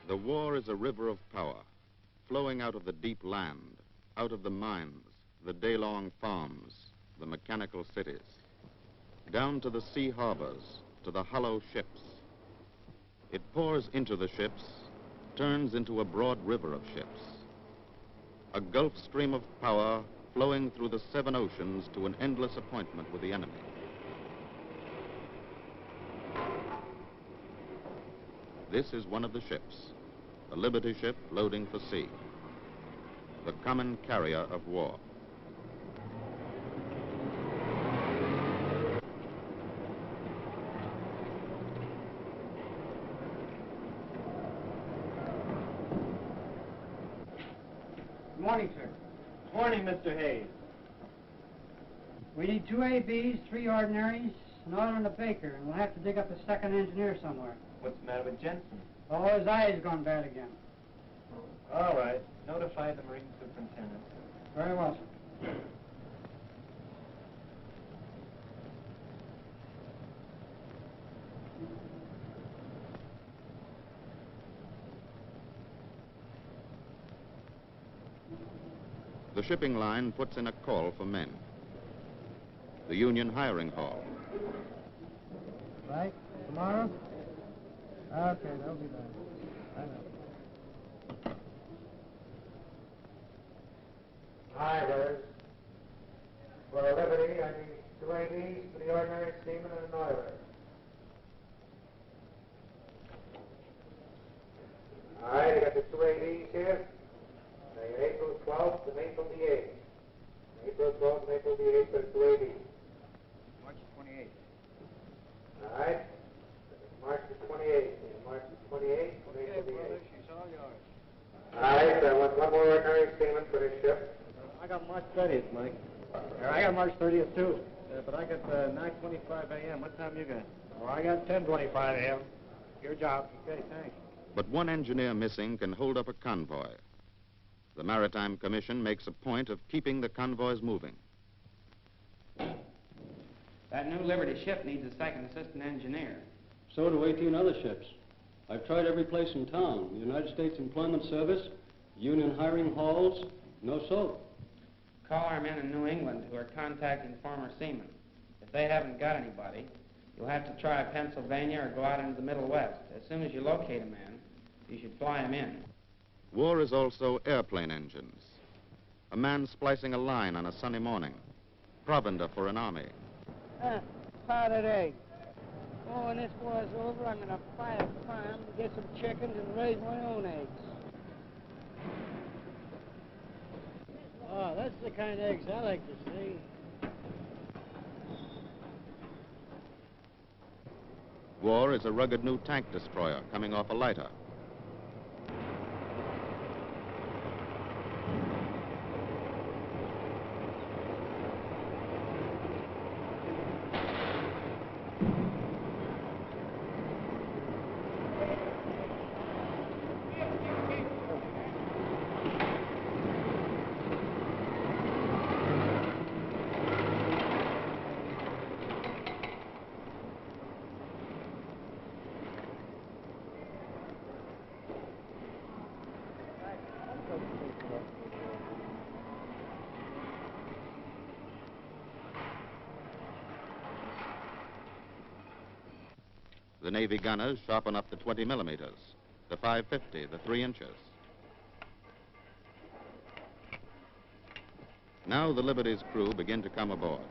The war is a river of power, flowing out of the deep land, out of the mines, the day-long farms, the mechanical cities, down to the sea harbors, to the hollow ships. It pours into the ships, turns into a broad river of ships, a gulf stream of power flowing through the 7 oceans to an endless appointment with the enemy. This is one of the ships, a Liberty ship loading for sea, the common carrier of war. Good morning, sir. Morning, Mr. Hayes. We need 2 ABs, 3 ordinaries, an oiler and a baker, and we'll have to dig up a second engineer somewhere. What's the matter with Jensen? Oh, his eye's gone bad again. All right. Notify the Marine Superintendent. Very well, sir. The shipping line puts in a call for men. The union hiring hall. Right? Tomorrow? Okay, that'll be done. I know. Hi, brothers. For Liberty, I need 2 ABs, 3 ordinary seamen, and an oiler. All right, I got the 2 ABs here. April 12th and April the 8th. April 12th and April the 8th for the 2 ABs. March 28th. All right. March the 28th. March the 28th and April the 8th. She's all yours. All right, I want 1 more ordinary seaman for this ship. I got March 30th, Mike. I got March 30th, too. But I got 9:25 a.m. What time you got? Well, I got 10:25 a.m. Your job. Okay, thanks. But one engineer missing can hold up a convoy. The Maritime Commission makes a point of keeping the convoys moving. That new Liberty ship needs a second assistant engineer. So do 18 other ships. I've tried every place in town. The United States Employment Service, union hiring halls, no soap. Call our men in New England who are contacting former seamen. If they haven't got anybody, you'll have to try Pennsylvania or go out into the Middle West. As soon as you locate a man, you should fly him in. War is also airplane engines. A man splicing a line on a sunny morning. Provender for an army. Powdered egg. Oh, when this war's over, I'm gonna buy a farm, get some chickens, and raise my own eggs. Oh, that's the kind of eggs I like to see. War is a rugged new tank destroyer coming off a lighter. The Navy gunners sharpen up the 20 millimeters, the 550, the 3 inches. Now the Liberty's crew begin to come aboard.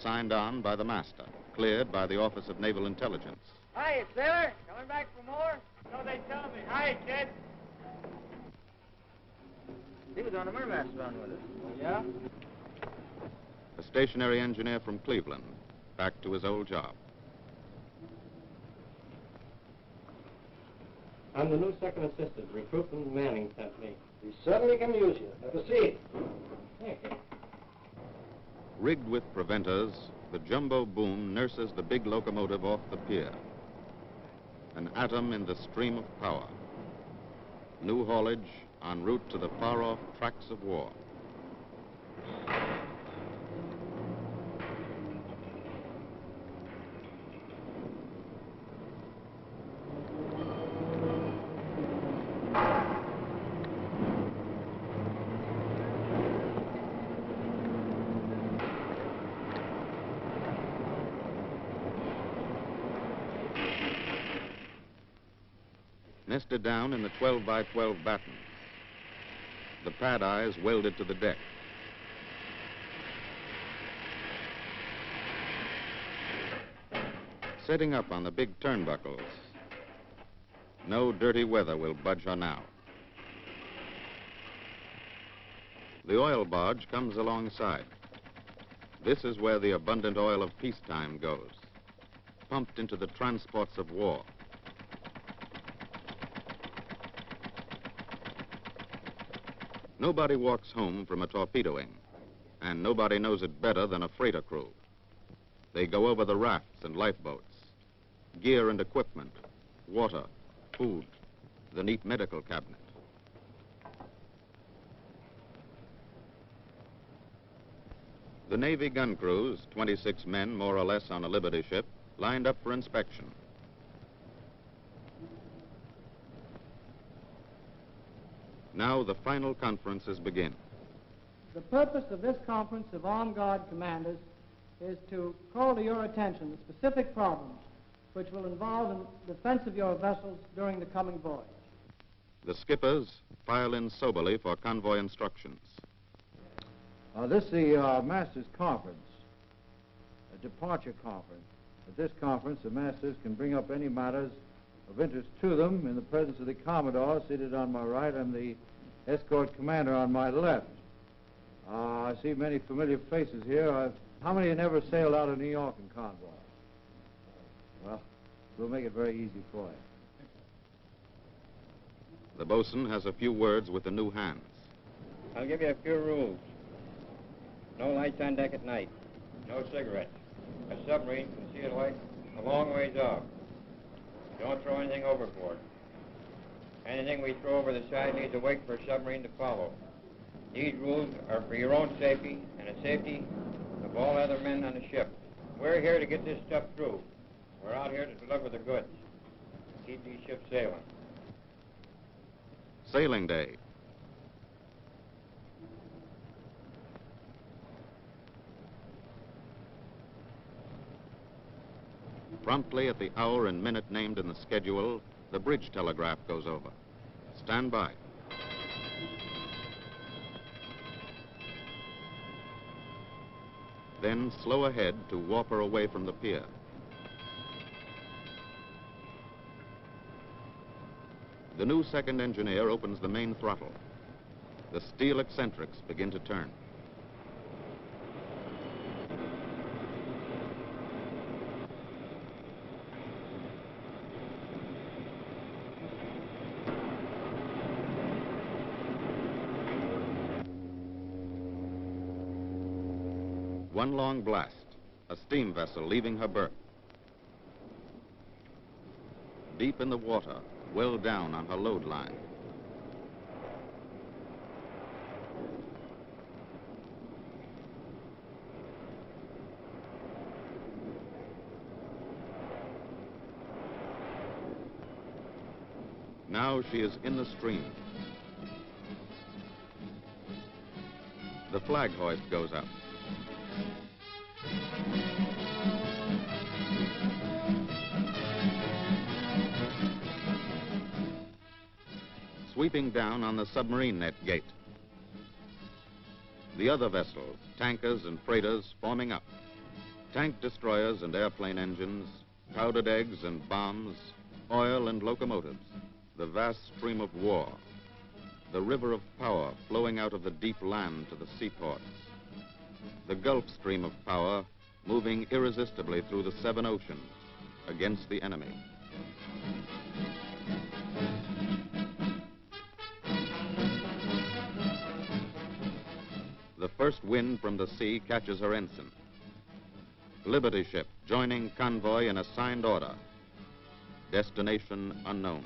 Signed on by the master, cleared by the Office of Naval Intelligence. Hiya, sailor. Coming back for more? So they tell me. Hi, kid. He was on the Mermaster run with us. Yeah? A stationary engineer from Cleveland, back to his old job. I'm the new second assistant, recruitment and manning company. We certainly can use you. Have a seat. Thank you. Rigged with preventers, the jumbo boom nurses the big locomotive off the pier. An atom in the stream of power. New haulage en route to the far-off tracks of war. nested down in the 12 by 12 battens. The pad eyes welded to the deck. Setting up on the big turnbuckles. No dirty weather will budge her now. The oil barge comes alongside. This is where the abundant oil of peacetime goes, pumped into the transports of war. Nobody walks home from a torpedoing, and nobody knows it better than a freighter crew. They go over the rafts and lifeboats, gear and equipment, water, food, the neat medical cabinet. The Navy gun crews, 26 men more or less on a Liberty ship, lined up for inspection. Now the final conferences begin. The purpose of this conference of armed guard commanders is to call to your attention the specific problems which will involve the defense of your vessels during the coming voyage. The skippers file in soberly for convoy instructions. This is the Masters Conference, a departure conference. At this conference, the Masters can bring up any matters of interest to them in the presence of the Commodore seated on my right and the escort commander on my left. I see many familiar faces here. How many have never sailed out of New York in convoy? Well, we'll make it very easy for you. The bosun has a few words with the new hands. I'll give you a few rules. No lights on deck at night. No cigarettes. A submarine can see a light a long ways off. Don't throw anything overboard. Anything we throw over the side needs to wait for a submarine to follow. These rules are for your own safety and the safety of all other men on the ship. We're here to get this stuff through. We're out here to deliver the goods. Keep these ships sailing. Sailing day. Promptly at the hour and minute named in the schedule, the bridge telegraph goes over. Stand by. Then slow ahead to warp her away from the pier. The new second engineer opens the main throttle. The steel eccentrics begin to turn. One long blast, a steam vessel leaving her berth. Deep in the water, well down on her load line. Now she is in the stream. The flag hoist goes up. Sweeping down on the submarine net gate. The other vessels, tankers and freighters, forming up. Tank destroyers and airplane engines, powdered eggs and bombs, oil and locomotives. The vast stream of war. The river of power flowing out of the deep land to the seaports. The Gulf Stream of power moving irresistibly through the 7 oceans against the enemy. The first wind from the sea catches her ensign. Liberty ship joining convoy in assigned order. Destination unknown.